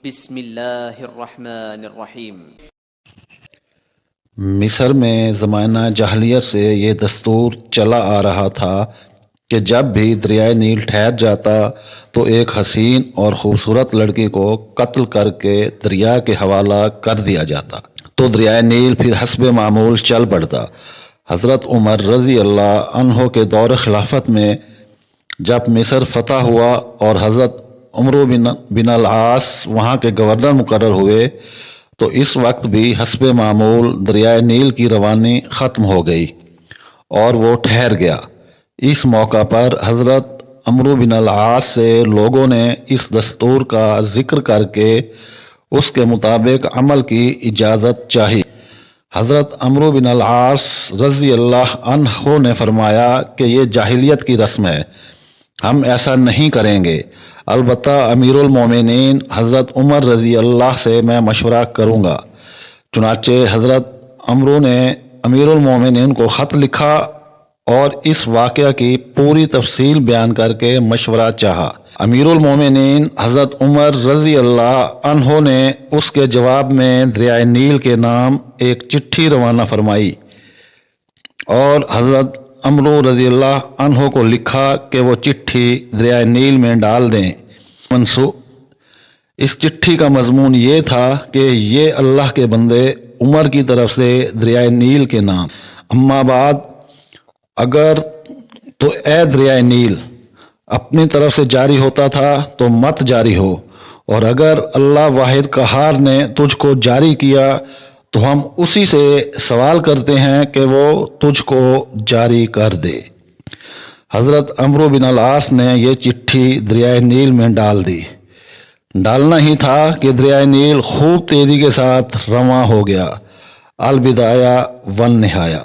بسم اللہ الرحمن الرحیم۔ مصر میں زمانہ جاہلیت سے یہ دستور چلا آ رہا تھا کہ جب بھی دریائے نیل ٹھہر جاتا تو ایک حسین اور خوبصورت لڑکی کو قتل کر کے دریا کے حوالہ کر دیا جاتا تو دریائے نیل پھر حسب معمول چل پڑتا۔ حضرت عمر رضی اللہ عنہ کے دور خلافت میں جب مصر فتح ہوا اور حضرت عمرو بن العاص وہاں کے گورنر مقرر ہوئے تو اس وقت بھی حسب معمول دریائے نیل کی روانی ختم ہو گئی اور وہ ٹھہر گیا۔ اس موقع پر حضرت عمرو بن العاص سے لوگوں نے اس دستور کا ذکر کر کے اس کے مطابق عمل کی اجازت چاہی۔ حضرت عمرو بن العاص رضی اللہ عنہ نے فرمایا کہ یہ جاہلیت کی رسم ہے، ہم ایسا نہیں کریں گے، البتہ امیر المومنین حضرت عمر رضی اللہ سے میں مشورہ کروں گا۔ چنانچہ حضرت عمرو نے امیر المومنین کو خط لکھا اور اس واقعہ کی پوری تفصیل بیان کر کے مشورہ چاہا۔ امیر المومنین حضرت عمر رضی اللہ عنہ نے اس کے جواب میں دریائے نیل کے نام ایک چٹھی روانہ فرمائی اور حضرت عمرو رضی اللہ عنہ کو لکھا کہ وہ چٹھی دریائے نیل میں ڈال دیں۔ اس چٹھی کا مضمون یہ تھا کہ یہ اللہ کے بندے عمر کی طرف سے دریائے نیل کے نام، اما بعد، اگر تو اے دریائے نیل اپنی طرف سے جاری ہوتا تھا تو مت جاری ہو، اور اگر اللہ واحد قہار نے تجھ کو جاری کیا تو ہم اسی سے سوال کرتے ہیں کہ وہ تجھ کو جاری کر دے۔ حضرت عمرو بن العاص نے یہ چٹھی دریائے نیل میں ڈال دی۔ ڈالنا ہی تھا کہ دریائے نیل خوب تیزی کے ساتھ رواں ہو گیا۔ البدایہ والنہایہ۔